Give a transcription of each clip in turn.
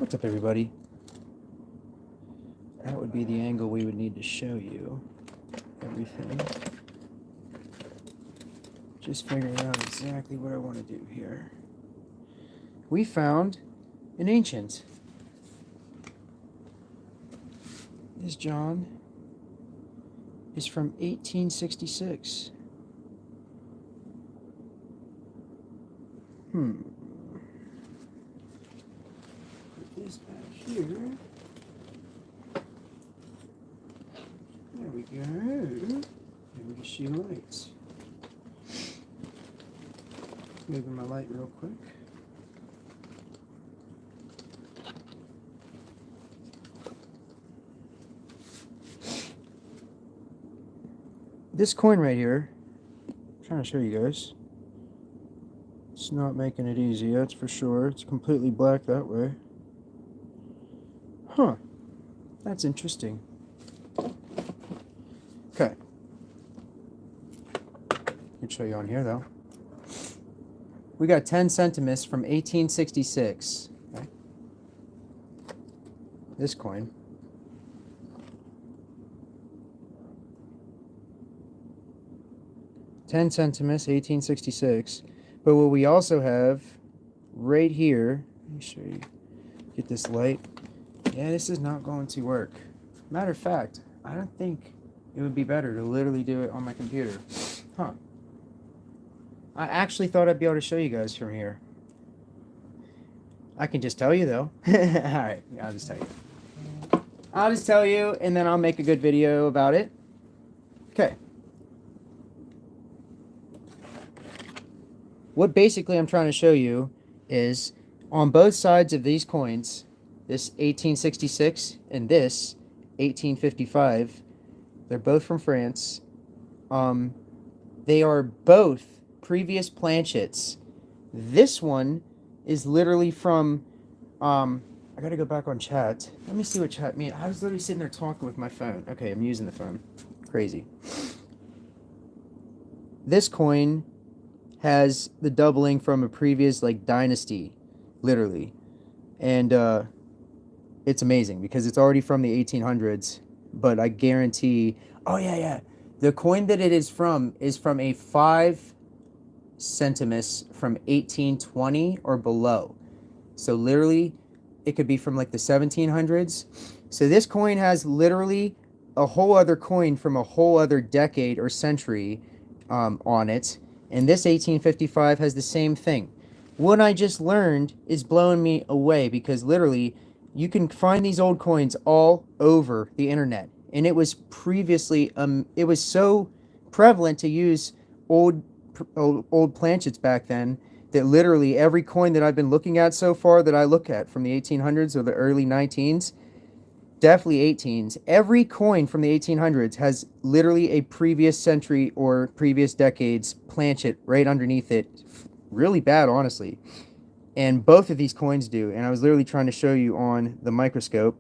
What's up, everybody? That would be the angle we would need to show you everything. Just figuring out exactly what I want to do here. We found an ancient. This John is from 1866. Put this back here. There we go. And we can see lights. Moving my light real quick. This coin right here, I'm trying to show you guys. It's not making it easy, that's for sure. It's completely black that way. Huh. That's interesting. Okay. I can show you on here though. We got 10 centimus from 1866. Okay. This coin. $10 centimus, 1866. But what we also have right here, let me show you, get this light. Yeah, this is not going to work. Matter of fact, I don't think it would be better to literally do it on my computer. Huh. I actually thought I'd be able to show you guys from here. I can just tell you though. Alright, I'll just tell you. I'll just tell you and then I'll make a good video about it. Okay. What basically I'm trying to show you is on both sides of these coins, this 1866 and this 1855, they're both from France. They are both previous planchets. This one is literally from, I gotta go back on chat. Let me see what chat means. I was literally sitting there talking with my phone. Okay, I'm using the phone. Crazy. This coin has the doubling from a previous like dynasty, literally, and it's amazing because it's already from the 1800s. But I guarantee, oh yeah, the coin that it is from a 5 centimus from 1820 or below. So literally, it could be from like the 1700s. So this coin has literally a whole other coin from a whole other decade or century on it. And this 1855 has the same thing. What I just learned is blowing me away because literally you can find these old coins all over the internet. And it was previously, it was so prevalent to use old planchets back then that literally every coin that I've been looking at so far that I look at from the 1800s or the early 19s, definitely 18s, every coin from the 1800s has literally a previous century or previous decades planchet right underneath it. Really bad, honestly. And both of these coins do. And I was literally trying to show you on the microscope,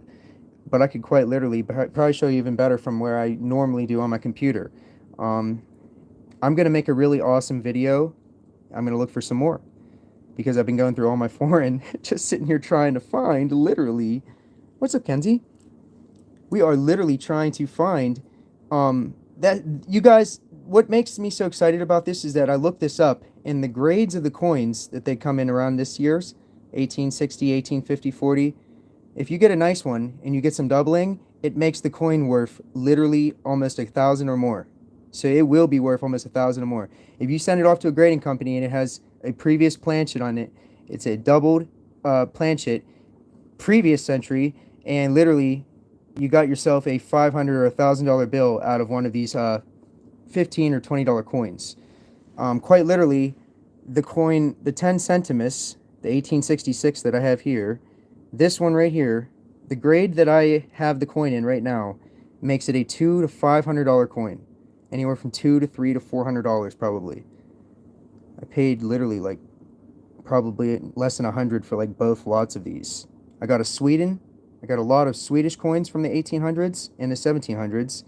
but I could quite literally probably show you even better from where I normally do on my computer. I'm going to make a really awesome video. I'm going to look for some more because I've been going through all my foreign, just sitting here trying to find literally. What's up, Kenzie? We are literally trying to find that, you guys, what makes me so excited about this is that I looked this up and the grades of the coins that they come in around this year's 1860, 1850, 40. If you get a nice one and you get some doubling, it makes the coin worth literally almost 1,000 or more. So it will be worth almost 1,000 or more. If you send it off to a grading company and it has a previous planchet on it, it's a doubled planchet, previous century, and literally you got yourself a $500 or $1,000 bill out of one of these $15 or $20 coins. Quite literally, the coin, the 10 centimus, the 1866 that I have here, this one right here, the grade that I have the coin in right now makes it a $200 to $500 coin. Anywhere from $200 to $300 to $400 probably. I paid literally like probably less than 100 for like both lots of these. I got a Sweden. I got a lot of Swedish coins from the 1800s and the 1700s.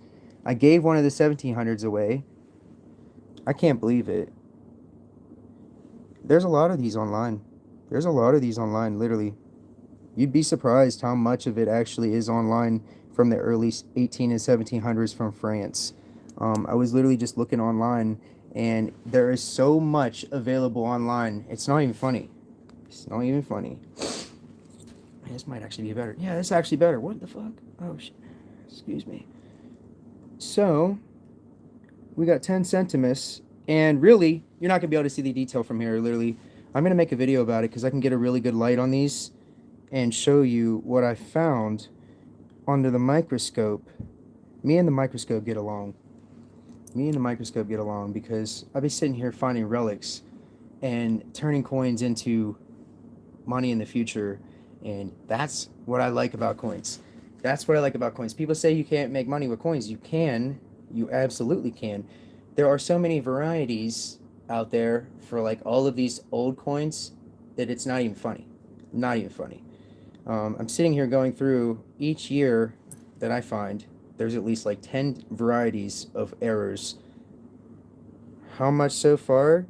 I gave one of the 1700s away. I can't believe it. There's a lot of these online. There's a lot of these online, literally. You'd be surprised how much of it actually is online from the early 18 and 1700s from France. I was literally just looking online, and there is so much available online. It's not even funny. It's not even funny. This might actually be better. Yeah, this is actually better. What the fuck? Oh, shit. Excuse me. So, we got 10 centimus, and really, you're not going to be able to see the detail from here, literally. I'm going to make a video about it because I can get a really good light on these and show you what I found under the microscope. Me and the microscope get along. Me and the microscope get along because I'll be sitting here finding relics and turning coins into money in the future, and that's what I like about coins. That's what I like about coins. People say you can't make money with coins. You can. You absolutely can. There are so many varieties out there for like all of these old coins that it's not even funny. Not even funny. I'm sitting here going through each year that I find. There's at least like 10 varieties of errors. How much so far?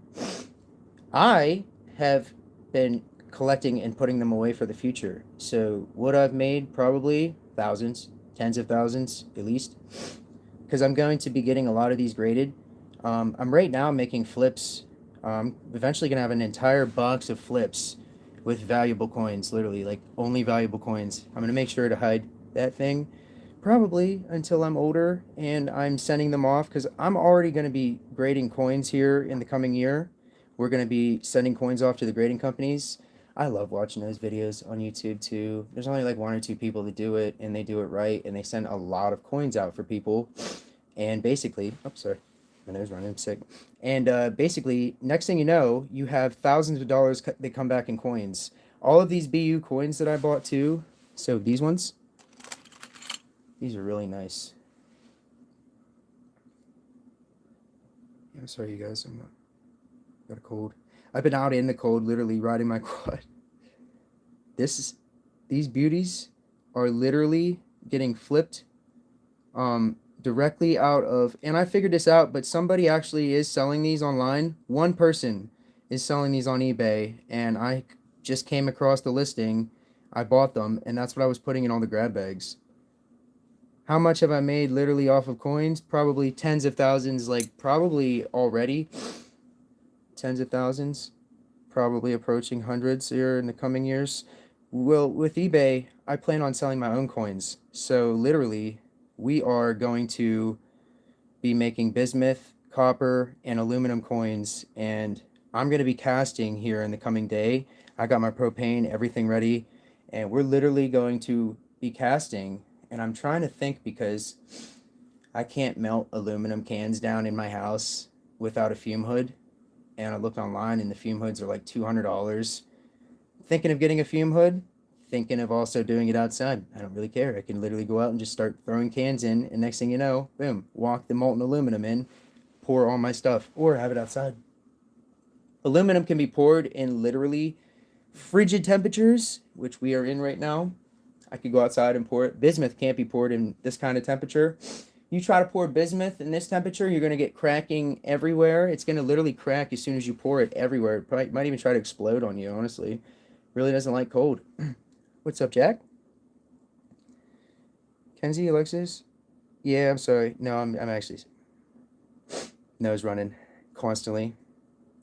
I have been collecting and putting them away for the future. So what I've made, probably thousands, tens of thousands at least, because I'm going to be getting a lot of these graded. I'm right now making flips. Eventually going to have an entire box of flips with valuable coins, literally, like only valuable coins. I'm going to make sure to hide that thing probably until I'm older and I'm sending them off, because I'm already going to be grading coins here in the coming year. We're going to be sending coins off to the grading companies. I love watching those videos on YouTube too. There's only like one or two people that do it, and they do it right, and they send a lot of coins out for people. And basically, oops, sorry, my nose running, I'm sick. And basically, next thing you know, you have thousands of dollars that come back in coins. All of these BU coins that I bought too. So these ones, these are really nice. Yeah, I'm sorry, you guys. I'm not, got a cold. I've been out in the cold, literally riding my quad. These beauties are literally getting flipped directly out of, and I figured this out, but somebody actually is selling these online. One person is selling these on eBay, and I just came across the listing. I bought them, and that's what I was putting in all the grab bags. How much have I made literally off of coins? Probably tens of thousands, like probably already. Tens of thousands, probably approaching hundreds here in the coming years. Well, with eBay, I plan on selling my own coins. So literally, we are going to be making bismuth, copper, and aluminum coins, and I'm going to be casting here in the coming day. I got my propane, everything ready, and we're literally going to be casting, and I'm trying to think because I can't melt aluminum cans down in my house without a fume hood, and I looked online and the fume hoods are like $200. Thinking of getting a fume hood, thinking of also doing it outside. I don't really care. I can literally go out and just start throwing cans in, and next thing you know, boom, walk the molten aluminum in, pour all my stuff, or have it outside. Aluminum can be poured in literally frigid temperatures, which we are in right now. I could go outside and pour it. Bismuth can't be poured in this kind of temperature. You try to pour bismuth in this temperature, you're going to get cracking everywhere. It's going to literally crack as soon as you pour it everywhere. It might even try to explode on you, honestly. Really doesn't like cold. What's up, Jack? Kenzie, Alexis? Yeah, I'm sorry. No, I'm actually nose running constantly.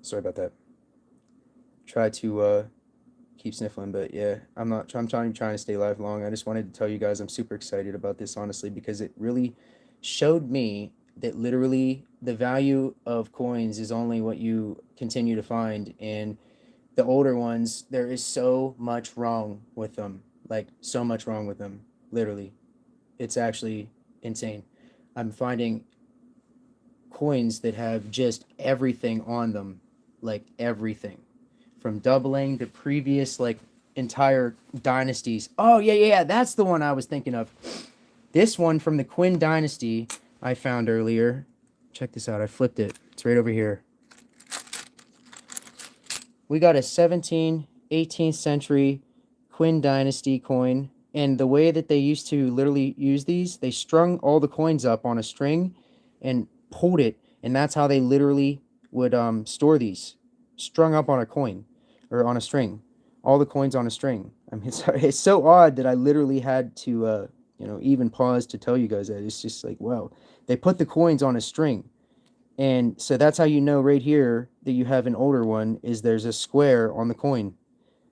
Sorry about that. Try to keep sniffling, but yeah, I'm trying to stay lifelong. I just wanted to tell you guys I'm super excited about this, honestly, because it really showed me that literally the value of coins is only what you continue to find. And the older ones, there is so much wrong with them. Like, so much wrong with them. Literally. It's actually insane. I'm finding coins that have just everything on them. Like, everything. From doubling to previous, like, entire dynasties. Oh, yeah. That's the one I was thinking of. This one from the Qin dynasty I found earlier. Check this out. I flipped it. It's right over here. We got a 17th, 18th century Qin dynasty coin. And the way that they used to literally use these, they strung all the coins up on a string and pulled it. And that's how they literally would store these. Strung up on a coin or on a string. all the coins on a string. I mean, it's so odd that I literally had to, even pause to tell you guys that. It's just like, wow. They put the coins on a string. And so that's how you know right here that you have an older one, is there's a square on the coin.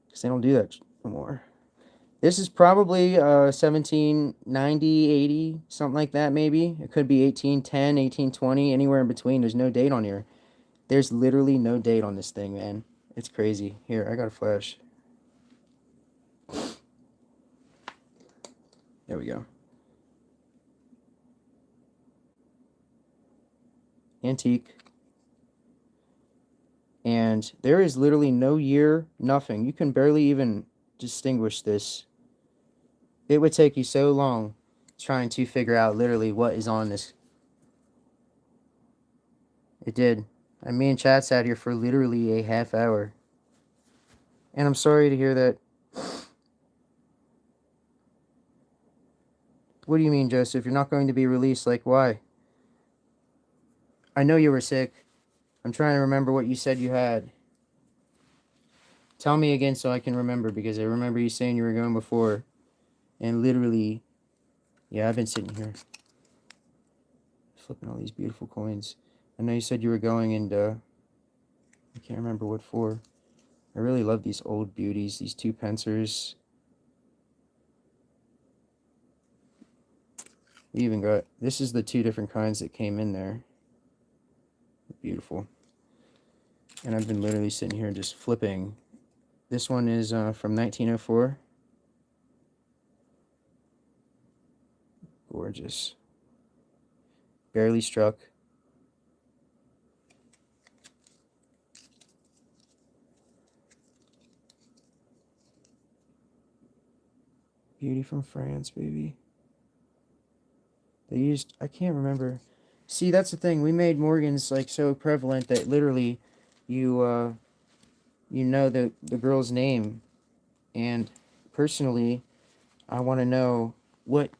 Because they don't do that no more. This is probably 1790, 80, something like that maybe. It could be 1810, 1820, anywhere in between. There's no date on here. There's literally no date on this thing, man. It's crazy. Here, I got a flash. There we go. Antique. And there is literally no year, nothing. You can barely even distinguish this. It would take you so long trying to figure out literally what is on this. It did. And me and Chad sat here for literally a half hour. And I'm sorry to hear that. What do you mean, Joseph? You're not going to be released? Like, why? I know you were sick. I'm trying to remember what you said you had. Tell me again so I can remember, because I remember you saying you were going before. And literally, yeah, I've been sitting here flipping all these beautiful coins. I know you said you were going, and I can't remember what for. I really love these old beauties, these 2 pencers. We even got, this is the 2 different kinds that came in there. Beautiful. And I've been literally sitting here just flipping. This one is from 1904. Gorgeous. Barely struck. Beauty from France, baby. They used, I can't remember. See, that's the thing. We made Morgans like so prevalent that literally you know the girl's name. And personally, I want to know what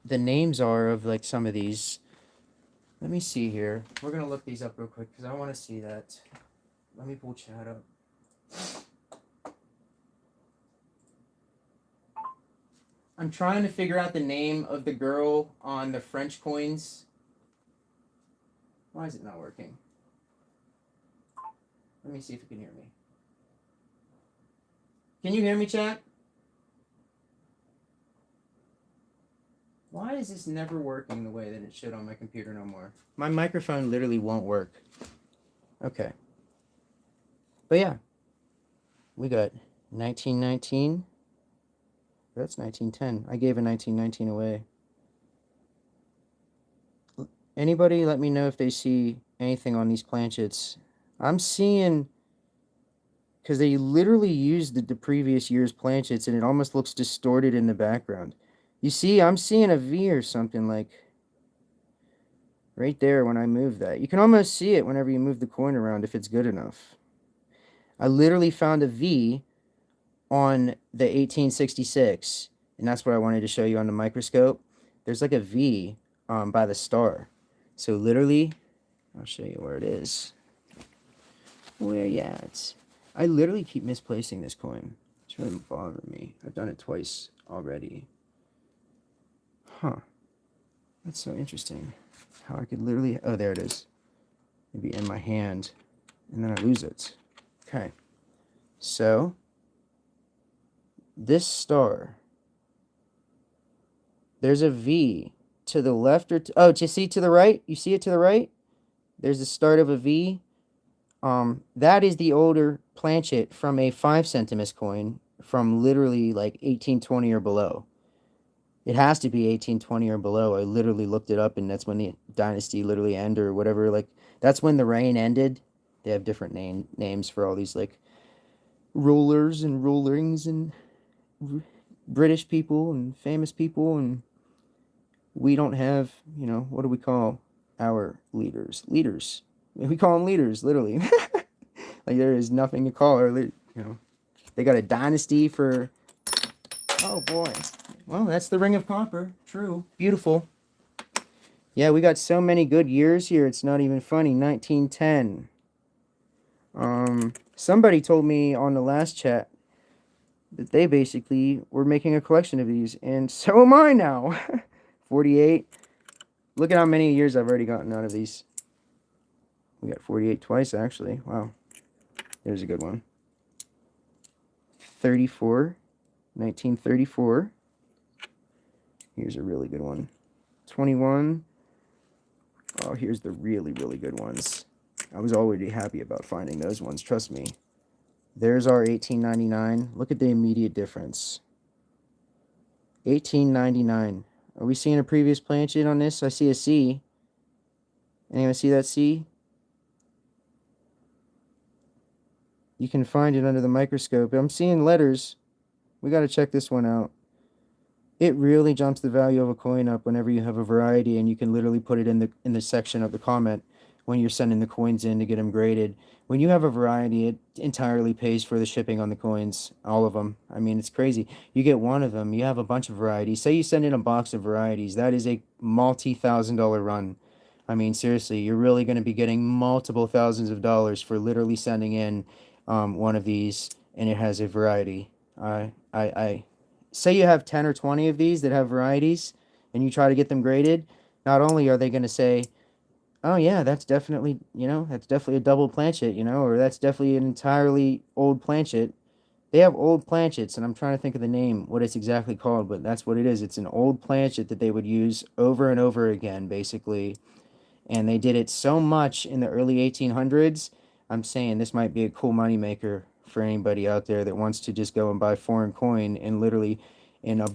the names are of like some of these. Let me see here. We're going to look these up real quick because I want to see that. Let me pull Chad up. I'm trying to figure out the name of the girl on the French coins. Why is it not working? Let me see if you can hear me. Can you hear me, chat? Why is this never working the way that it should on my computer no more? My microphone literally won't work. Okay. But yeah. We got 1919. That's 1910. I gave a 1919 away. Anybody let me know if they see anything on these planchets. I'm seeing, because they literally used the previous year's planchets and it almost looks distorted in the background. You see, I'm seeing a V or something like right there when I move that. You can almost see it whenever you move the coin around if it's good enough. I literally found a V on the 1866, and that's what I wanted to show you on the microscope. There's like a V by the star. So literally, I'll show you where it is. Where you at? I literally keep misplacing this coin. It's really bothering me. I've done it twice already. Huh. That's so interesting. How I could literally... Oh, there it is. Maybe in my hand. And then I lose it. Okay. So, this star. There's a V to the left or... Oh, do you see to the right? You see it to the right? There's the start of a V. That is the older planchet from a 5 centimus coin from literally like 1820 or below. It has to be 1820 or below. I literally looked it up, and that's when the dynasty literally ended or whatever. Like, that's when the reign ended. They have different names for all these, like, rulers and rulings and British people and famous people, and we don't have, what do we call our leaders? Leaders. We call them leaders, literally. Like, there is nothing to call our leaders, They got a dynasty for... Oh, boy. Well, that's the Ring of Copper. True. Beautiful. Yeah, we got so many good years here, it's not even funny. 1910. Somebody told me on the last chat that they basically were making a collection of these, and so am I now. 48. Look at how many years I've already gotten out of these. We got 48 twice, actually. Wow. There's a good one. 34. 1934. Here's a really good one. 21. Oh, here's the really, really good ones. I was already happy about finding those ones, trust me. There's our 1899. Look at the immediate difference. 1899. Are we seeing a previous planchet on this? I see a C. Anyone see that C? You can find it under the microscope. I'm seeing letters. We got to check this one out. It really jumps the value of a coin up whenever you have a variety, and you can literally put it in the section of the comment when you're sending the coins in to get them graded. When you have a variety, it entirely pays for the shipping on the coins, all of them. I mean, it's crazy. You get one of them, you have a bunch of varieties. Say you send in a box of varieties, that is a multi-$1,000 run. I mean, seriously, you're really going to be getting multiple thousands of dollars for literally sending in one of these, and it has a variety. I say you have 10 or 20 of these that have varieties, and you try to get them graded. Not only are they going to say, oh yeah, that's definitely, that's definitely a double planchet, or that's definitely an entirely old planchet. They have old planchets, and I'm trying to think of the name, what it's exactly called, but that's what it is. It's an old planchet that they would use over and over again, basically. And they did it so much in the early 1800s. I'm saying this might be a cool moneymaker for anybody out there that wants to just go and buy foreign coin, and literally in a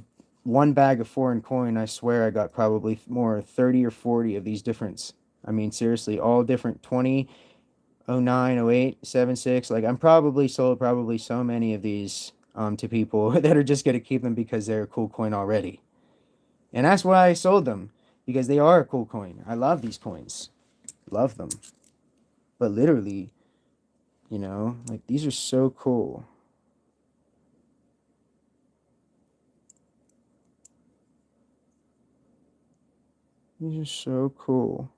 one bag of foreign coin, I swear I got probably more 30 or 40 of these different. I mean, seriously, all different 20, 09, 08, 76. Like, I'm probably sold probably so many of these to people that are just going to keep them because they're a cool coin already. And that's why I sold them, because they are a cool coin. I love these coins. Love them. But literally, like, these are so cool. These are so cool.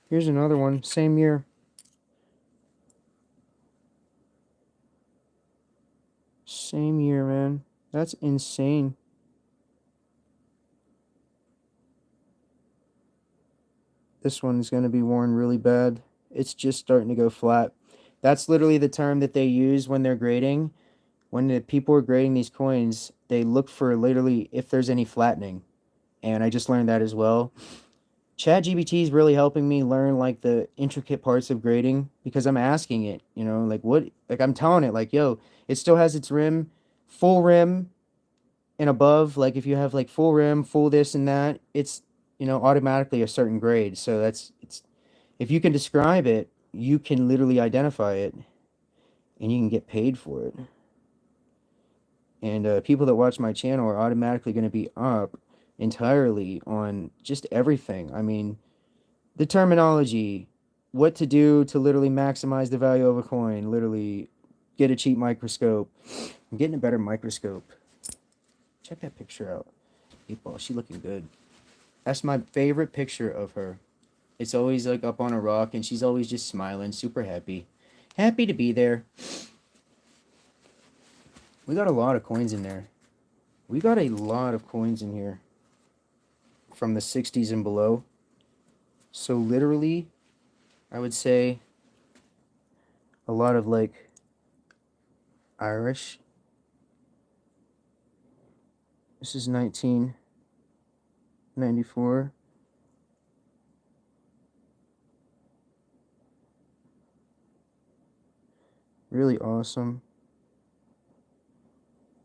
Here's another one, same year. Same year, man. That's insane. This one's going to be worn really bad. It's just starting to go flat. That's literally the term that they use when they're grading. When the people are grading these coins, they look for literally if there's any flattening. And I just learned that as well. ChatGPT is really helping me learn like the intricate parts of grading, because I'm asking it, like what, like I'm telling it, like, yo, it still has its rim, full rim and above. Like if you have like full rim, full this and that, it's, automatically a certain grade. So it's, if you can describe it, you can literally identify it, and you can get paid for it. And people that watch my channel are automatically going to be up entirely on just everything. I mean, the terminology, what to do to literally maximize the value of a coin, literally get a cheap microscope. I'm getting a better microscope. Check that picture out. 8 Ball, she looking good. That's my favorite picture of her. It's always like up on a rock, and she's always just smiling, super happy. Happy to be there. We got a lot of coins in there. We got a lot of coins in here from the 60s and below. So literally, I would say a lot of like Irish. This is 1994. Really awesome.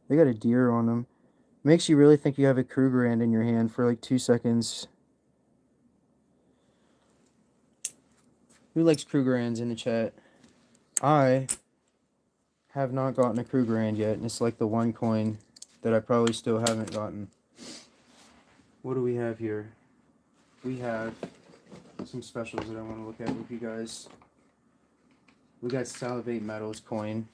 They got a deer on them. Makes you really think you have a Krugerrand in your hand for like 2 seconds. Who likes Krugerrands in the chat? I have not gotten a Krugerrand yet, and it's like the one coin that I probably still haven't gotten. What do we have here? We have some specials that I want to look at with you guys. We got Salivate Metals coin.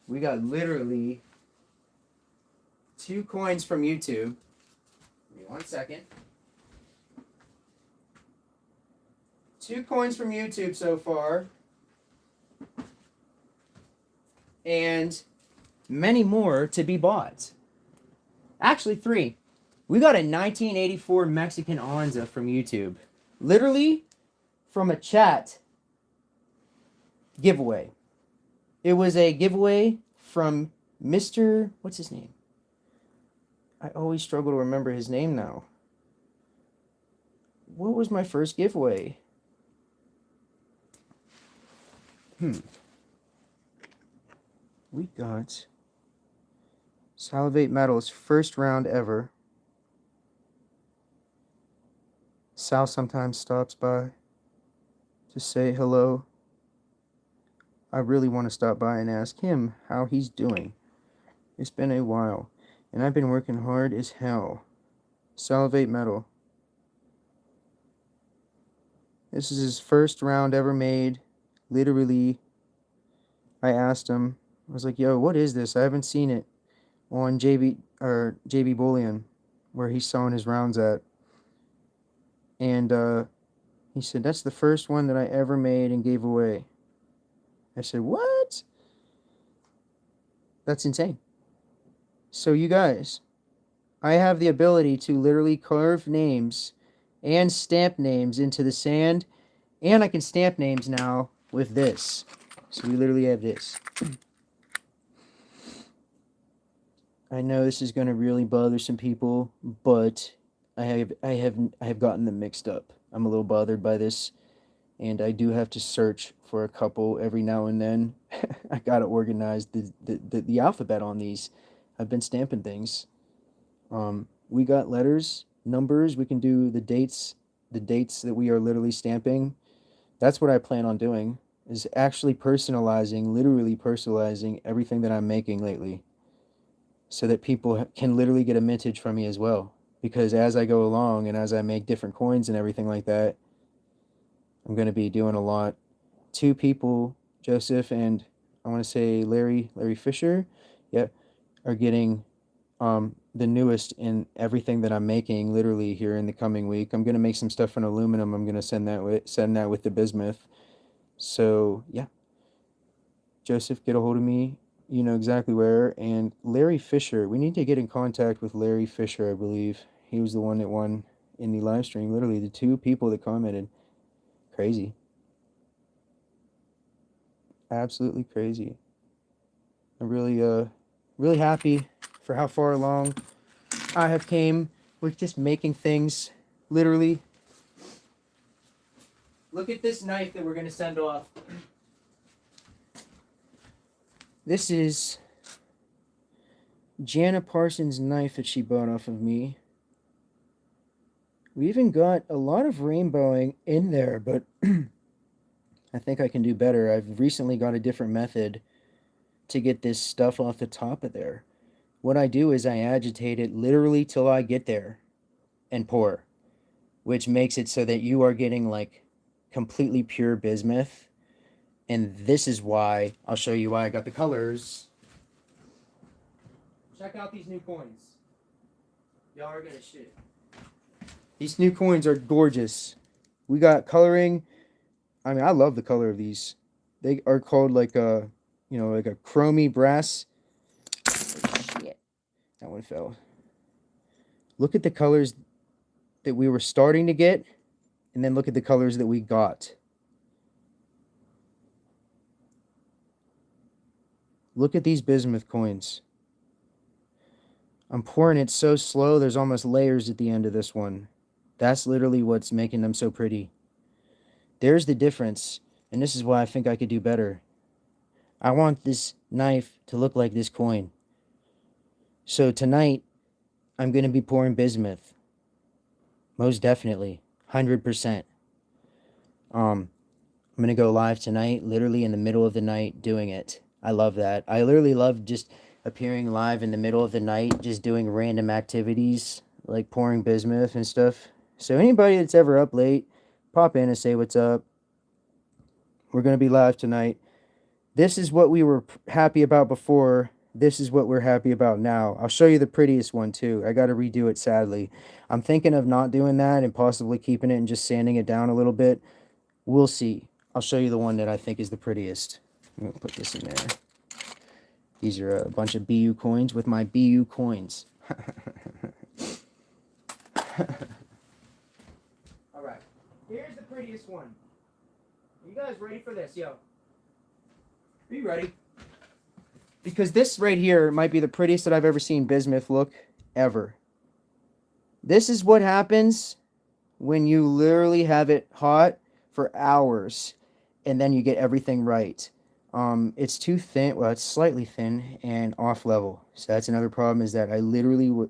We got literally 2 coins from YouTube. Give me 1 second. 2 coins from YouTube so far. and many more to be bought. Actually, 3. We got a 1984 Mexican Onza from YouTube. Literally from a chat giveaway. It was a giveaway from Mr. What's his name? I always struggle to remember his name now. What was my first giveaway? We got Salivate Metal's first round ever. Sal sometimes stops by to say hello. I really want to stop by and ask him how he's doing. It's been a while, and I've been working hard as hell. Salivate Metal. This is his first round ever made. Literally, I asked him, I was like, yo, what is this? I haven't seen it on JB Bullion, where he's selling his rounds at. And he said, that's the first one that I ever made and gave away. I said, what? That's insane. So you guys, I have the ability to literally carve names and stamp names into the sand, and I can stamp names now with this. So we literally have this. I know this is going to really bother some people, but I have gotten them mixed up. I'm a little bothered by this, and I do have to search for a couple every now and then. I gotta organize the alphabet on these. I've been stamping things. We got letters, numbers. We can do the dates that we are literally stamping. That's what I plan on doing, is actually literally personalizing everything that I'm making lately, so that people can literally get a mintage from me as well. Because as I go along and as I make different coins and everything like that, I'm going to be doing a lot. 2 people, Joseph and I want to say Larry Fisher, are getting the newest in everything that I'm making literally here in the coming week. I'm going to make some stuff in aluminum. I'm going to send that with the bismuth. So, yeah. Joseph, get a hold of me. You know exactly where. And Larry Fisher, we need to get in contact with Larry Fisher, I believe. He was the one that won in the live stream. Literally, the 2 people that commented. Crazy. Absolutely crazy. I'm really happy for how far along I have came with just making things. Literally. Look at this knife that we're going to send off. This is Jana Parsons' knife that she bought off of me. We even got a lot of rainbowing in there, but I think I can do better. I've recently got a different method to get this stuff off the top of there. What I do is I agitate it literally till I get there and pour, which makes it so that you are getting like completely pure bismuth. And this is why, I'll show you why I got the colors. Check out these new coins. Y'all are gonna shit. These new coins are gorgeous. We got coloring. I mean, I love the color of these. They are called like a, like a chromy brass. Oh, shit. That one fell. Look at the colors that we were starting to get, and then look at the colors that we got. Look at these bismuth coins. I'm pouring it so slow, there's almost layers at the end of this one. That's literally what's making them so pretty. There's the difference, and this is why I think I could do better. I want this knife to look like this coin. So tonight, I'm going to be pouring bismuth. Most definitely. 100%. I'm going to go live tonight, literally in the middle of the night, doing it. I love that. I literally love just appearing live in the middle of the night, just doing random activities, like pouring bismuth and stuff. So anybody that's ever up late, pop in and say what's up. We're going to be live tonight. This is what we were happy about before. This is what we're happy about now. I'll show you the prettiest one too. I got to redo it, sadly. I'm thinking of not doing that and possibly keeping it and just sanding it down a little bit. We'll see. I'll show you the one that I think is the prettiest. I'm going to put this in there. These are a bunch of BU coins with my BU coins. Alright, here's the prettiest one. Are you guys ready for this? Yo. Are you ready? Because this right here might be the prettiest that I've ever seen bismuth look, ever. This is what happens when you literally have it hot for hours and then you get everything right. It's too thin. Well, it's slightly thin and off level. So that's another problem, is that I literally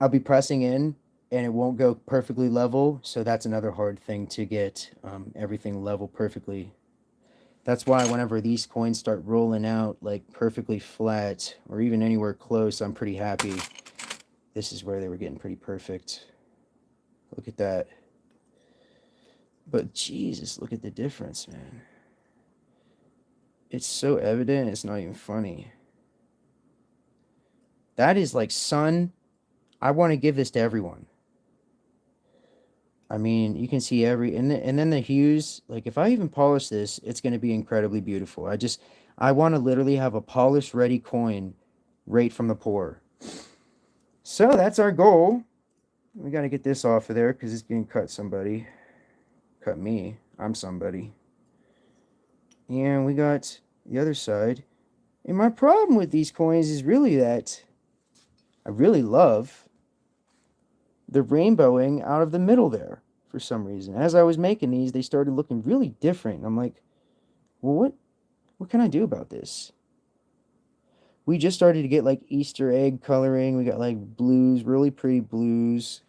I'll be pressing in and it won't go perfectly level. So that's another hard thing to get everything level perfectly. That's why whenever these coins start rolling out like perfectly flat or even anywhere close, I'm pretty happy. This is where they were getting pretty perfect. Look at that. But Jesus, look at the difference, man. It's so evident, it's not even funny. That is like, son, I want to give this to everyone. I mean, you can see and then the hues, like if I even polish this, it's going to be incredibly beautiful. I want to literally have a polish ready coin right from the pour. So that's our goal. We got to get this off of there because it's going to cut somebody. Cut me. I'm somebody. And we got the other side. And my problem with these coins is really that I really love the rainbowing out of the middle there for some reason. As I was making these, they started looking really different. I'm like, well, what can I do about this? We just started to get like Easter egg coloring. We got like blues, really pretty blues.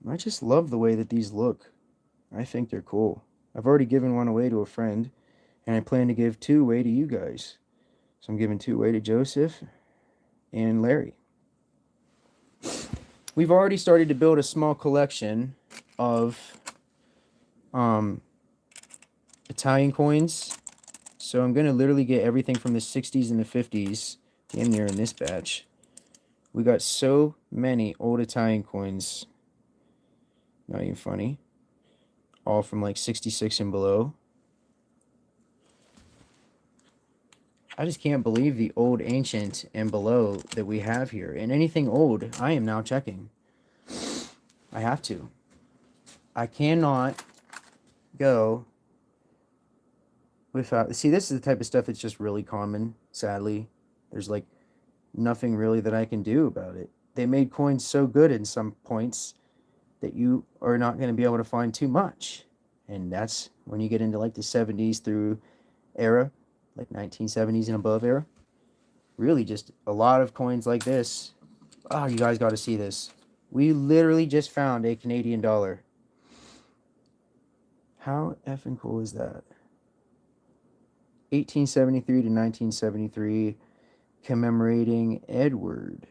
I just love the way that these look. I think they're cool. I've already given one away to a friend, and I plan to give 2 away to you guys. So I'm giving 2 away to Joseph and Larry. We've already started to build a small collection of Italian coins. So I'm going to literally get everything from the 60s and the 50s in there in this batch. We got so many old Italian coins. Not even funny. All from like 66 and below. I just can't believe the old, ancient, and below that we have here. And anything old, I am now checking. I have to. I cannot go without... See, this is the type of stuff that's just really common, sadly. There's like nothing really that I can do about it. They made coins so good in some points that you are not going to be able to find too much. And that's when you get into like the 70s through era, like 1970s and above era. Really just a lot of coins like this. Oh, you guys got to see this. We literally just found a Canadian dollar. How effing cool is that? 1873 to 1973, commemorating Edward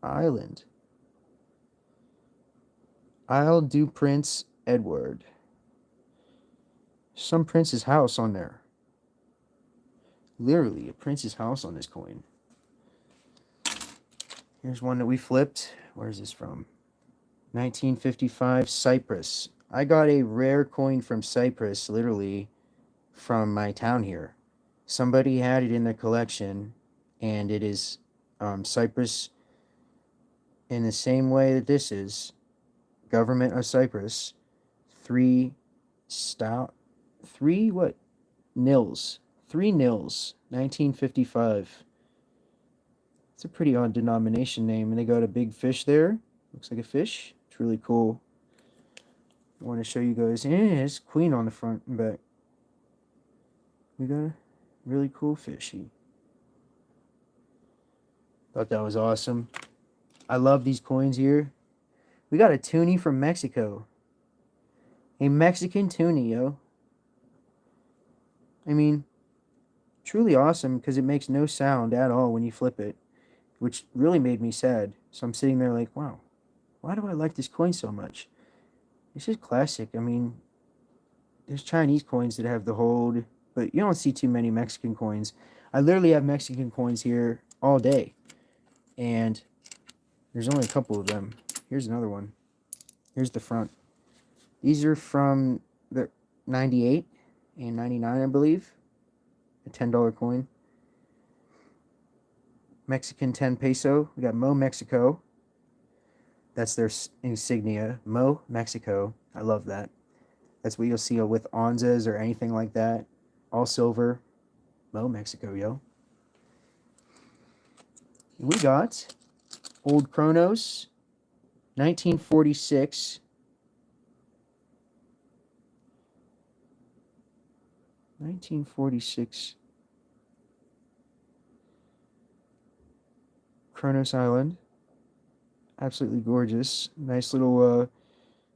Island. Isle du Prince Edward. Some prince's house on there. Literally a prince's house on this coin. Here's one that we flipped. Where's this from? 1955, Cyprus. I got a rare coin from Cyprus, literally, from my town here. Somebody had it in their collection, and it is Cyprus in the same way that this is. Government of Cyprus. 3 nils. 3 nils. 1955. It's a pretty odd denomination name, and they got a big fish there. Looks like a fish. It's really cool. I want to show you guys. It's queen on the front and back. We got a really cool fishy. Thought that was awesome. I love these coins here. We got a toonie from Mexico. A Mexican toonie, yo. I mean, truly awesome because it makes no sound at all when you flip it, which really made me sad. So I'm sitting there like, wow, why do I like this coin so much? It's just classic. I mean, there's Chinese coins that have the hold, but you don't see too many Mexican coins. I literally have Mexican coins here all day, and there's only a couple of them. Here's another one. Here's the front. These are from the 98 and 99, I believe. A $10 coin. Mexican 10 peso. We got Mo Mexico. That's their insignia. Mo Mexico. I love that. That's what you'll see with onzas or anything like that. All silver. Mo Mexico, yo. We got Old Chronos, 1946. 1946. Kronos Island. Absolutely gorgeous. Nice little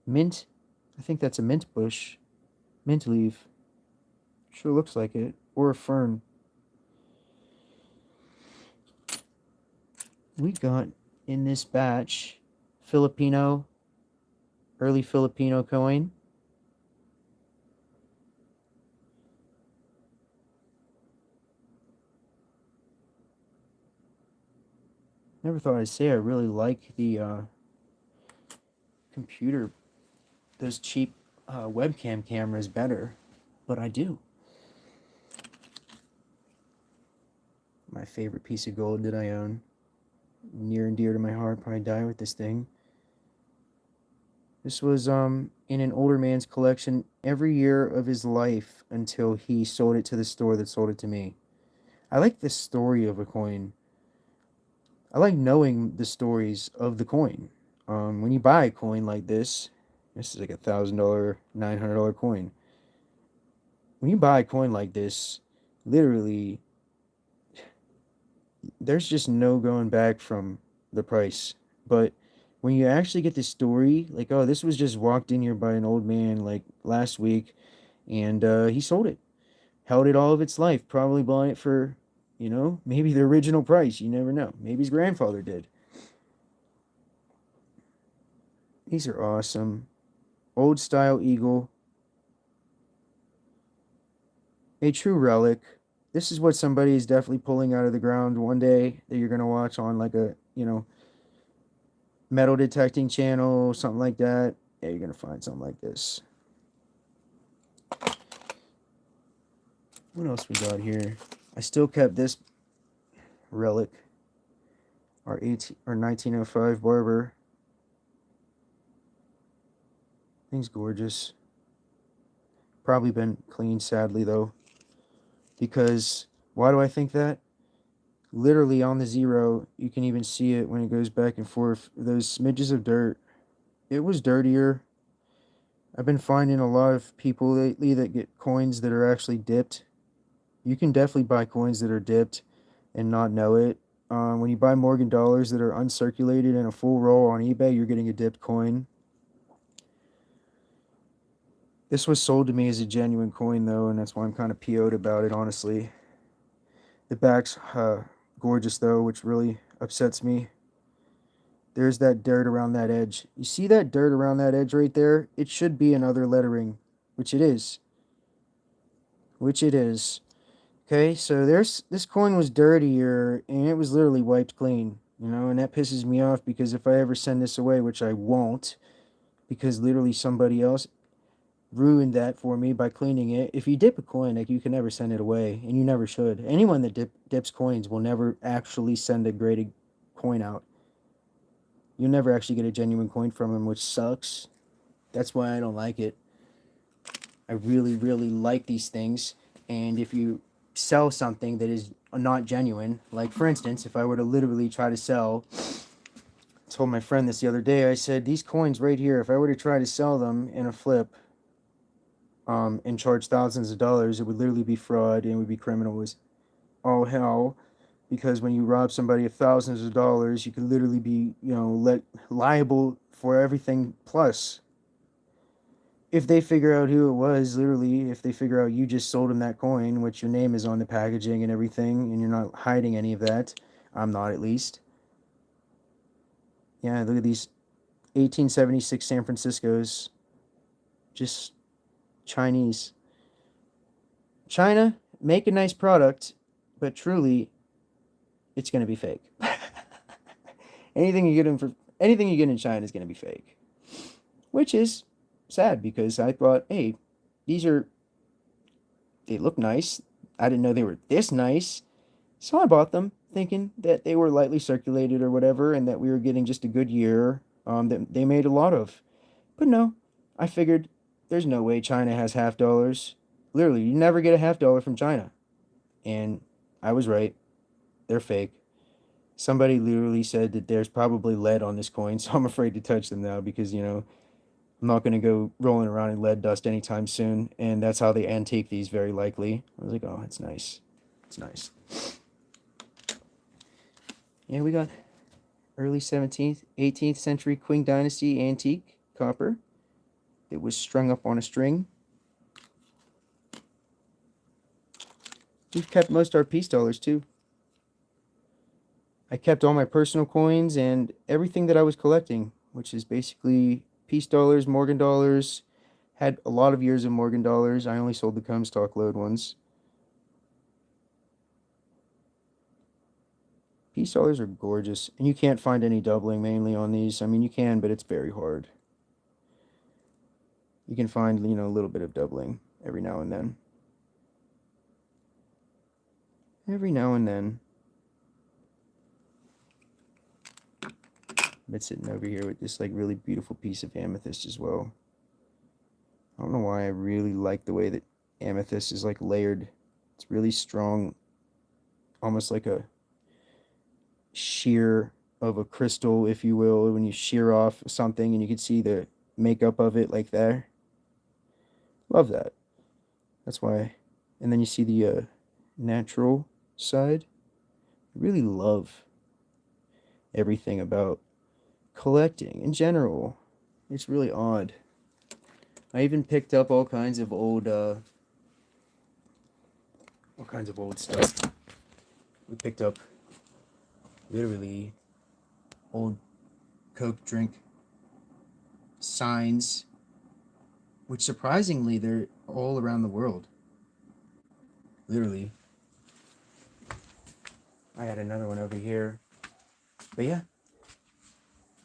mint. I think that's a mint bush. Mint leaf. Sure looks like it. Or a fern. We got in this batch Filipino, early Filipino coin. Never thought I'd say I really like the computer, those cheap webcam cameras better, but I do. My favorite piece of gold that I own. Near and dear to my heart, probably die with this thing. This was in an older man's collection every year of his life until he sold it to the store that sold it to me. I like the story of a coin. I like knowing the stories of the coin. When you buy a coin like this is like $1,000, $900 coin. When you buy a coin like this, literally, there's just no going back from the price. But when you actually get the story, like, oh, this was just walked in here by an old man like last week, and he sold it, held it all of its life, probably bought it for, maybe the original price. You never know. Maybe his grandfather did. These are awesome. Old style eagle. A true relic. This is what somebody is definitely pulling out of the ground one day that you're going to watch on like a, metal detecting channel, something like that. Yeah, you're going to find something like this. What else we got here? I still kept this relic. Our 1905 barber. Thing's gorgeous. Probably been cleaned, sadly, though. Because, why do I think that? Literally on the zero, you can even see it when it goes back and forth. Those smidges of dirt. It was dirtier. I've been finding a lot of people lately that get coins that are actually dipped. You can definitely buy coins that are dipped and not know it. When you buy Morgan dollars that are uncirculated in a full roll on eBay, you're getting a dipped coin. This was sold to me as a genuine coin, though, and that's why I'm kind of PO'd about it, honestly. The back's gorgeous, though, which really upsets me. There's that dirt around that edge. You see that dirt around that edge right there? It should be another lettering, which it is. Which it is. Okay, so this coin was dirtier, and it was literally wiped clean, and that pisses me off because if I ever send this away, which I won't, because literally somebody else ruined that for me by cleaning it. If you dip a coin, like, you can never send it away, and you never should. Anyone that dips coins will never actually send a graded coin out. You'll never actually get a genuine coin from them, which sucks. That's why I don't like it. I really, really like these things, and if you sell something that is not genuine, like for instance, if I were to literally try to sell, I told my friend this the other day, I said, these coins right here, if I were to try to sell them in a flip, and charge thousands of dollars, it would literally be fraud and it would be criminal as all hell. Because when you rob somebody of thousands of dollars, you could literally be, liable for everything. Plus, if they figure out who it was, literally, if they figure out you just sold them that coin, which your name is on the packaging and everything, and you're not hiding any of that, I'm not, at least. Yeah, look at these 1876 San Franciscos. Just Chinese. China, make a nice product, but truly, it's going to be fake. anything you get in China is going to be fake, which is sad because I thought, hey, these are, they look nice. I didn't know they were this nice. So I bought them thinking that they were lightly circulated or whatever and that we were getting just a good year that they made a lot of. But no, I figured there's no way China has half dollars. Literally, you never get a half dollar from China. And I was right. They're fake. Somebody literally said that there's probably lead on this coin, so I'm afraid to touch them now because, I'm not going to go rolling around in lead dust anytime soon. And that's how they antique these, very likely. I was like, oh, it's nice. It's nice. Yeah, we got early 17th, 18th century Qing Dynasty antique copper. It was strung up on a string. We've kept most of our peace dollars too. I kept all my personal coins and everything that I was collecting, which is basically peace dollars, Morgan dollars. Had a lot of years of Morgan dollars. I only sold the Comstock load ones. Peace dollars are gorgeous, and you can't find any doubling mainly on these. I mean, you can, but it's very hard. You can find, a little bit of doubling every now and then. Every now and then. I've been sitting over here with this, really beautiful piece of amethyst as well. I don't know why I really like the way that amethyst is, layered. It's really strong, almost like a shear of a crystal, if you will, when you shear off something and you can see the makeup of it like there. Love that. That's why. And then you see the natural side. I really love everything about collecting in general. It's really odd. I even picked up all kinds of old stuff. We picked up literally old Coke drink signs, which surprisingly they're all around the world. Literally. I had another one over here. But yeah,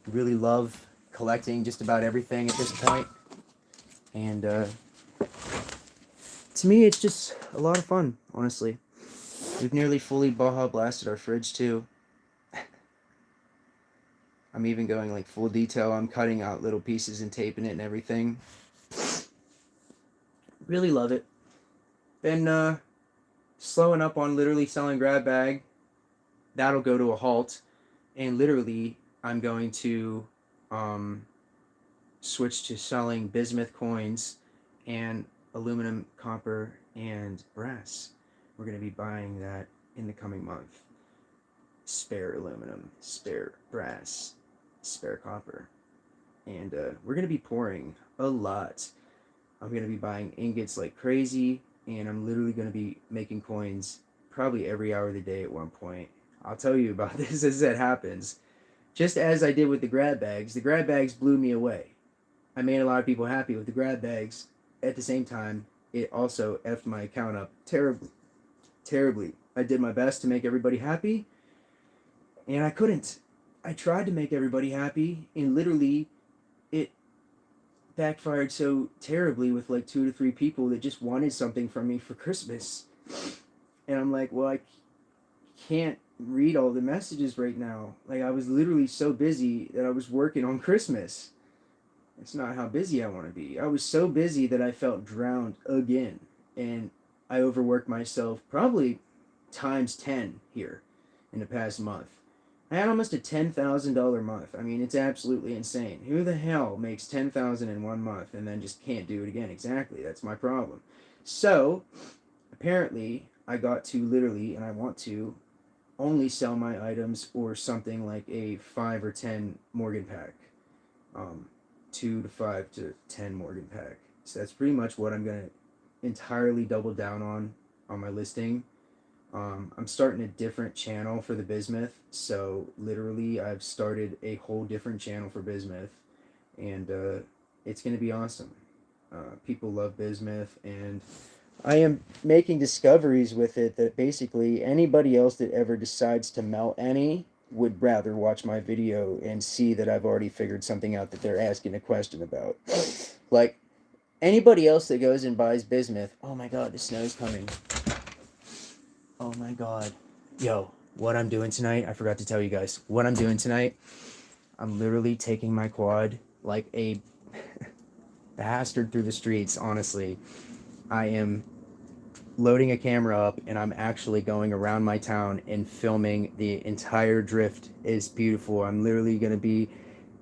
really love collecting just about everything at this point. And to me, it's just a lot of fun, honestly. We've nearly fully Baja blasted our fridge too. I'm even going full detail. I'm cutting out little pieces and taping it and everything. Really love it. Been slowing up on literally selling grab bag. That'll go to a halt. And literally, I'm going to switch to selling bismuth coins and aluminum, copper, and brass. We're going to be buying that in the coming month. Spare aluminum, spare brass, spare copper. And we're going to be pouring a lot. I'm going to be buying ingots like crazy, and I'm literally going to be making coins probably every hour of the day at one point. I'll tell you about this as it happens. Just as I did with the grab bags blew me away. I made a lot of people happy with the grab bags. At the same time, it also effed my account up terribly. Terribly. I did my best to make everybody happy, and I couldn't. I tried to make everybody happy, and literally, it backfired so terribly with 2 to 3 people that just wanted something from me for Christmas. And I'm like, well, I can't read all the messages right now. I was literally so busy that I was working on Christmas. It's not how busy I want to be. I was so busy that I felt drowned again. And I overworked myself probably times 10 here in the past month. I had almost a $10,000 month. I mean, it's absolutely insane. Who the hell makes $10,000 in 1 month and then just can't do it again? Exactly. That's my problem. So, apparently, I got to literally, and I want to, only sell my items or something like a 5 or 10 Morgan pack. 2 to 5 to 10 Morgan pack. So that's pretty much what I'm going to entirely double down on my listing. I'm starting a different channel for the bismuth. So literally I've started a whole different channel for bismuth. And it's going to be awesome. People love bismuth, and I am making discoveries with it that basically anybody else that ever decides to melt any would rather watch my video and see that I've already figured something out that they're asking a question about. Like, Anybody else that goes and buys bismuth, oh my god, the snow's coming. Oh my god. Yo, what I'm doing tonight, I forgot to tell you guys. What I'm doing tonight, I'm literally taking my quad like a bastard through the streets, honestly. I am loading a camera up and I'm actually going around my town and filming the entire drift. It's beautiful. I'm literally going to be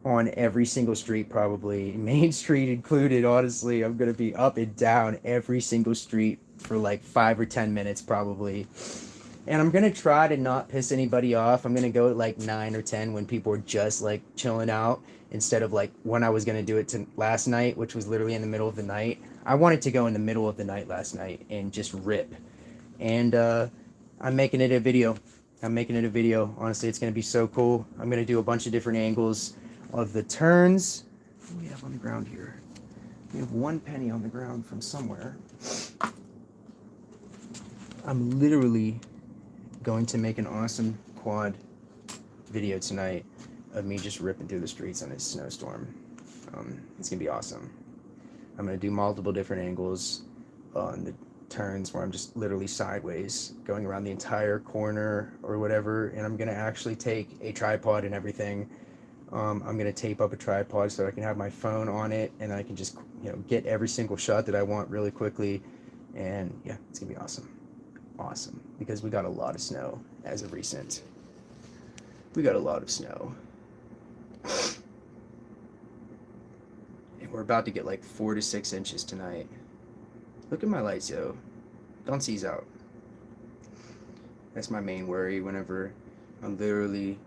on every single street, probably Main Street included. Honestly, I'm going to be up and down every single street for like 5 or 10 minutes probably. And I'm going to try to not piss anybody off. I'm going to go at like 9 or 10 when people are just like chilling out, instead of like when I was going to do it last night, which was literally in the middle of the night. I wanted to go in the middle of the night last night and just rip. And I'm making it a video. Honestly, it's going to be so cool. I'm going to do a bunch of different angles of the turns. What do we have on the ground here? We have 1 penny on the ground from somewhere. I'm literally going to make an awesome quad video tonight of me just ripping through the streets on this snowstorm. It's going to be awesome. I'm going to do multiple different angles on the turns where I'm just literally sideways going around the entire corner or whatever, and I'm going to actually take a tripod and everything. I'm going to tape up a tripod so I can have my phone on it and I can just, get every single shot that I want really quickly. And yeah, it's going to be awesome. Awesome. Because we got a lot of snow as of recent. We got a lot of snow. And we're about to get like 4 to 6 inches tonight. Look at my lights, yo. Don't seize out. That's my main worry whenever I'm literally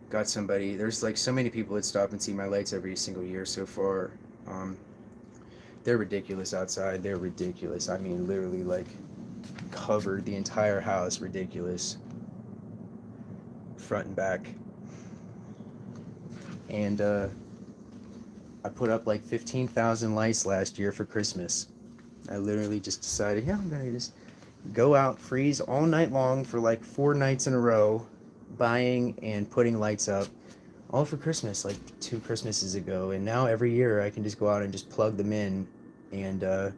got somebody. There's like so many people that stop and see my lights every single year so far. They're ridiculous outside. They're ridiculous. I mean, literally like covered the entire house. Ridiculous. Front and back. And I put up like 15,000 lights last year for Christmas. I literally just decided, yeah, I'm gonna just go out, freeze all night long for like 4 nights in a row, buying and putting lights up, all for Christmas, like 2 Christmases ago. And now every year I can just go out and just plug them in and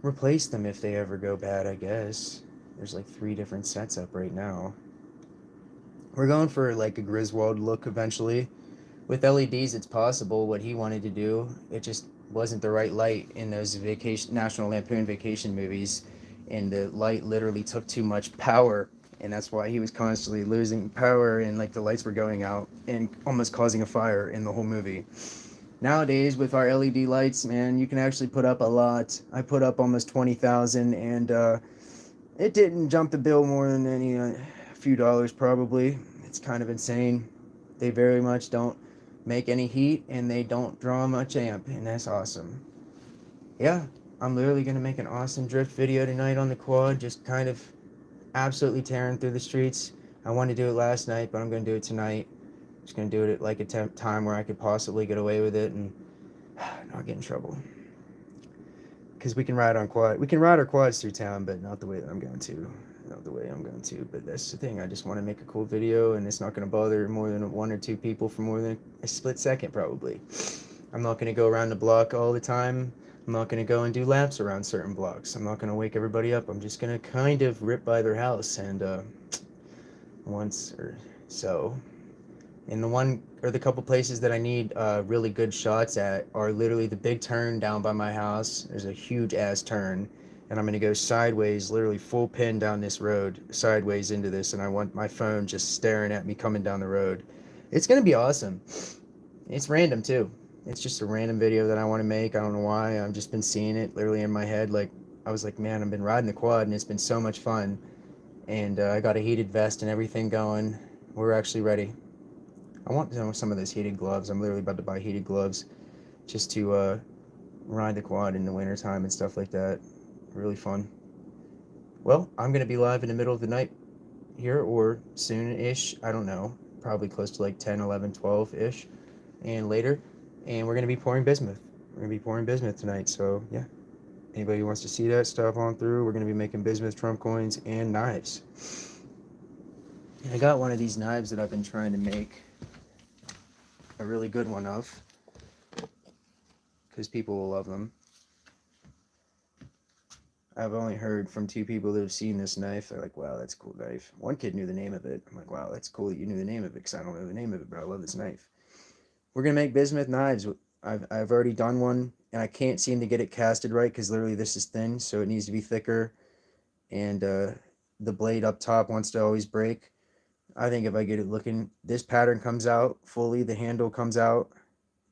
replace them if they ever go bad, I guess. There's like 3 different sets up right now. We're going for like a Griswold look eventually. With LEDs, it's possible what he wanted to do. It just wasn't the right light in those National Lampoon Vacation movies, and the light literally took too much power, and that's why he was constantly losing power, and like the lights were going out and almost causing a fire in the whole movie. Nowadays, with our LED lights, man, you can actually put up a lot. I put up almost 20,000, and it didn't jump the bill more than a few dollars probably. It's kind of insane. They very much don't make any heat and they don't draw much amp, and that's awesome. Yeah, I'm literally going to make an awesome drift video tonight on the quad, just kind of absolutely tearing through the streets. I wanted to do it last night, but I'm going to do it tonight. Just going to do it at like a time where I could possibly get away with it and not get in trouble. Because we can ride our quads through town, but not the way that I'm going to. But that's the thing. I just want to make a cool video, and it's not going to bother more than 1 or 2 people for more than a split second, probably. I'm not going to go around the block all the time. I'm not going to go and do laps around certain blocks. I'm not going to wake everybody up. I'm just going to kind of rip by their house and once or so. And the couple places that I need really good shots at are literally the big turn down by my house. There's a huge ass turn, and I'm going to go sideways, literally full pin down this road, sideways into this, and I want my phone just staring at me coming down the road. It's going to be awesome. It's random too. It's just a random video that I want to make. I don't know why. I've just been seeing it literally in my head. Like, I was like, man, I've been riding the quad, and it's been so much fun. And I got a heated vest and everything going. We're actually ready. I want some of those heated gloves. I'm literally about to buy heated gloves just to ride the quad in the wintertime and stuff like that. Really fun. Well, I'm going to be live in the middle of the night here, or soon-ish. I don't know. Probably close to like 10, 11, 12-ish and later. And we're going to be pouring bismuth. We're going to be pouring bismuth tonight. So, yeah. Anybody who wants to see that, stop on through. We're going to be making bismuth trump coins and knives. And I got one of these knives that I've been trying to make a really good one of, because people will love them. I've only heard from 2 people that have seen this knife. They're like, wow, that's a cool knife. One kid knew the name of it. I'm like, wow, that's cool that you knew the name of it, because I don't know the name of it, but I love this knife. We're going to make bismuth knives. I've already done one, and I can't seem to get it casted right because literally this is thin, so it needs to be thicker. And the blade up top wants to always break. I think if I get it looking, this pattern comes out fully, the handle comes out,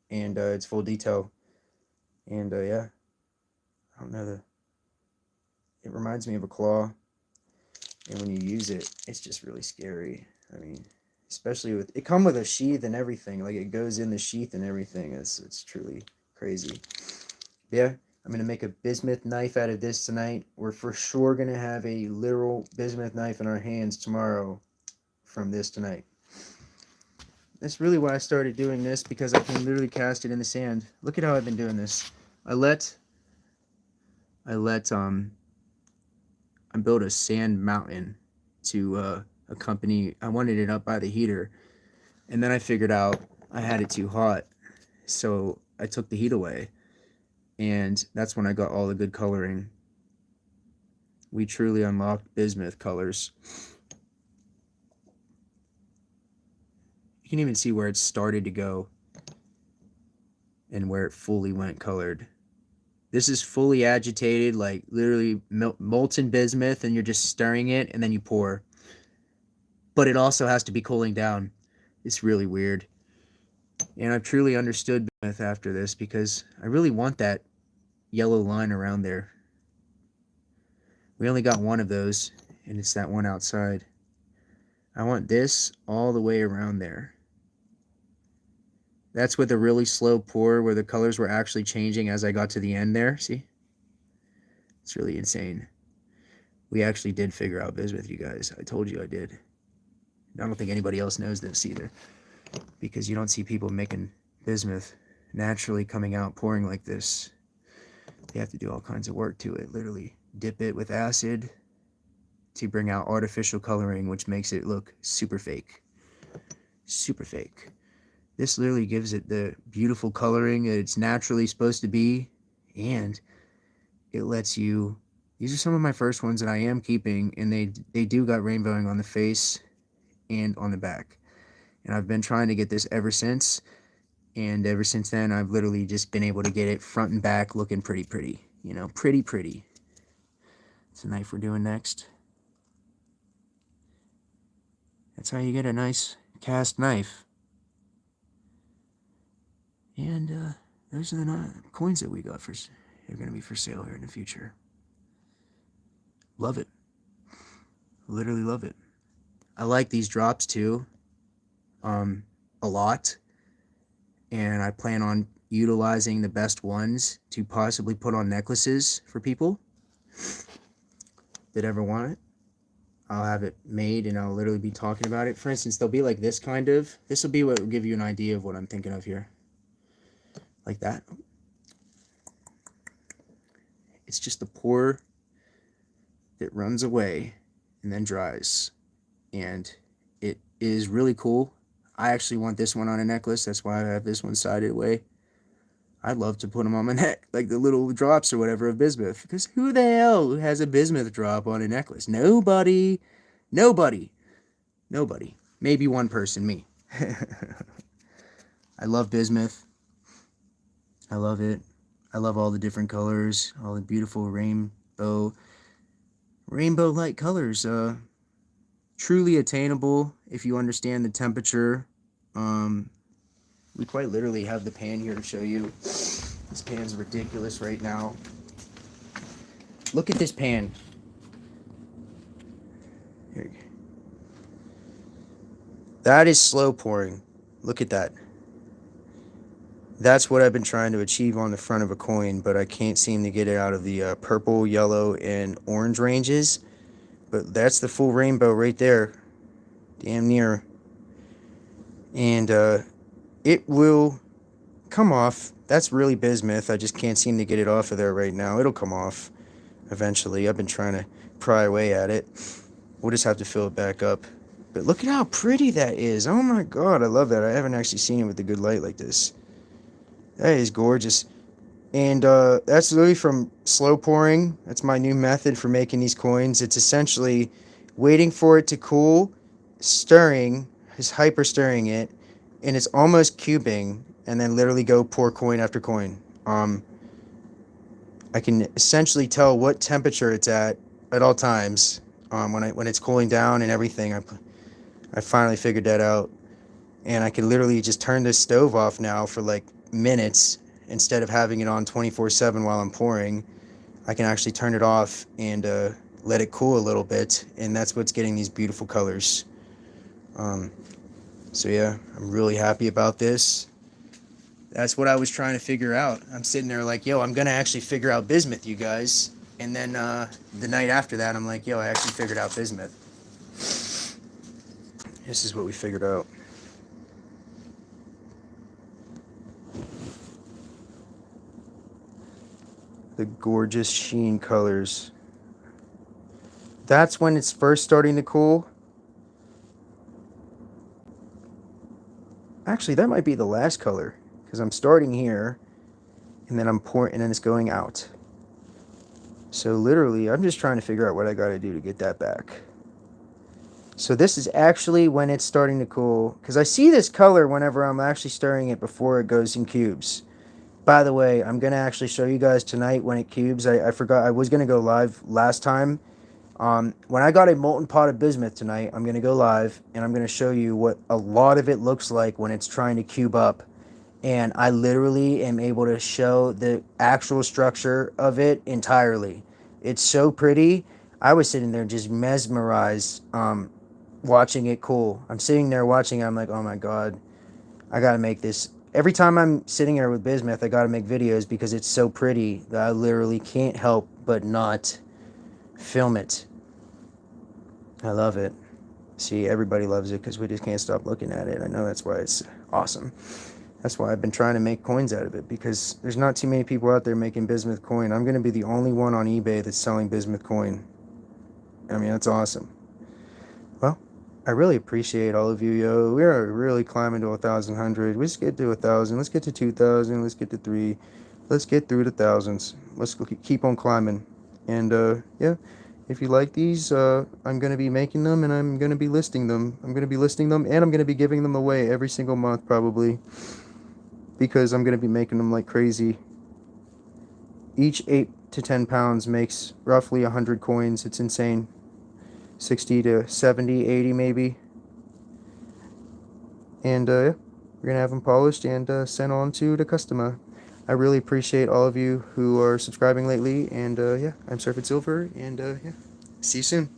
and it's full detail. And yeah, I don't know, it reminds me of a claw, and when you use it, it's just really scary. I mean, especially with it come with a sheath and everything, like it goes in the sheath and everything. It's truly crazy. Yeah, I'm gonna make a bismuth knife out of this tonight. We're for sure gonna have a literal bismuth knife in our hands tomorrow from this tonight. That's really why I started doing this, because I can literally cast it in the sand. Look at how I've been doing this. I built a sand mountain to a company. I wanted it up by the heater, and then I figured out I had it too hot, so I took the heat away, and that's when I got all the good coloring. We truly unlocked bismuth colors. You can even see where it started to go and where it fully went colored. This is fully agitated, like literally molten bismuth, and you're just stirring it and then you pour. But it also has to be cooling down. It's really weird. And I've truly understood bismuth after this, because I really want that yellow line around there. We only got one of those, and it's that one outside. I want this all the way around there. That's with a really slow pour where the colors were actually changing as I got to the end there. See? It's really insane. We actually did figure out bismuth, you guys. I told you I did. I don't think anybody else knows this either, because you don't see people making bismuth naturally coming out pouring like this. They have to do all kinds of work to it. Literally dip it with acid to bring out artificial coloring, which makes it look super fake. Super fake. This literally gives it the beautiful coloring that it's naturally supposed to be, and it lets you... These are some of my first ones that I am keeping, and they do got rainbowing on the face and on the back. And I've been trying to get this ever since, and ever since then I've literally just been able to get it front and back looking pretty. You know, pretty. It's a knife we're doing next. That's how you get a nice cast knife. And those are the coins that we got for... They're going to be for sale here in the future. Love it. Literally love it. I like these drops too, a lot. And I plan on utilizing the best ones to possibly put on necklaces for people that ever want it. I'll have it made and I'll literally be talking about it. For instance, they'll be like this kind of. This will be what will give you an idea of what I'm thinking of here. Like that. It's just the pour that runs away and then dries. And it is really cool. I actually want this one on a necklace. That's why I have this one sided away. I'd love to put them on my neck, like the little drops or whatever of bismuth. Because who the hell has a bismuth drop on a necklace? Nobody. Maybe one person, me. I love bismuth. I love it. I love all the different colors, all the beautiful rainbow-like colors. Truly attainable if you understand the temperature. We quite literally have the pan here to show you. This pan's ridiculous right now. Look at this pan. Here. That is slow pouring. Look at that. That's what I've been trying to achieve on the front of a coin, but I can't seem to get it out of the purple, yellow, and orange ranges. But that's the full rainbow right there. Damn near. And it will come off. That's really bismuth. I just can't seem to get it off of there right now. It'll come off eventually. I've been trying to pry away at it. We'll just have to fill it back up. But look at how pretty that is. Oh my god, I love that. I haven't actually seen it with a good light like this. That is gorgeous. And that's literally from slow pouring. That's my new method for making these coins. It's essentially waiting for it to cool, stirring, just hyper stirring it, and it's almost cubing, and then literally go pour coin after coin. I can essentially tell what temperature it's at all times. When it's cooling down and everything, I finally figured that out, and I can literally just turn this stove off now for like minutes instead of having it on 24/7 while I'm pouring. I can actually turn it off and let it cool a little bit, and that's what's getting these beautiful colors. Um, so yeah, I'm really happy about this. That's what I was trying to figure out. I'm sitting there like, yo, I'm gonna actually figure out bismuth, you guys. And then the night after that, I'm like, yo, I actually figured out bismuth. This is what we figured out. The gorgeous sheen colors. That's when it's first starting to cool. Actually, that might be the last color, because I'm starting here, and then I'm pouring, and then it's going out. So literally, I'm just trying to figure out what I gotta do to get that back. So this is actually when it's starting to cool, because I see this color whenever I'm actually stirring it before it goes in cubes. By the way, I'm going to actually show you guys tonight when it cubes. I forgot I was going to go live last time. When I got a molten pot of bismuth tonight, I'm going to go live, and I'm going to show you what a lot of it looks like when it's trying to cube up. And I literally am able to show the actual structure of it entirely. It's so pretty. I was sitting there just mesmerized watching it cool. I'm sitting there watching it, I'm like, oh my god, I gotta make this. Every time I'm sitting here with bismuth, I gotta make videos because it's so pretty that I literally can't help but not film it. I love it. See, everybody loves it because we just can't stop looking at it. I know that's why it's awesome. That's why I've been trying to make coins out of it, because there's not too many people out there making bismuth coin. I'm going to be the only one on eBay that's selling bismuth coin. I mean, that's awesome. Well, I really appreciate all of you, yo. We are really climbing to 1,100. Let's get to 1,000. Let's get to 2,000. Let's get to 3. Let's get through the thousands. Let's keep on climbing. And yeah, if you like these, I'm gonna be making them, and I'm gonna be listing them. I'm gonna be listing them, and I'm gonna be giving them away every single month probably, because I'm gonna be making them like crazy. Each 8 to 10 pounds makes roughly 100 coins. It's insane. 60 to 70, 80 maybe. And yeah, we're gonna have them polished and sent on to the customer. I really appreciate all of you who are subscribing lately, and yeah, I'm Surfin Silver, and yeah, see you soon.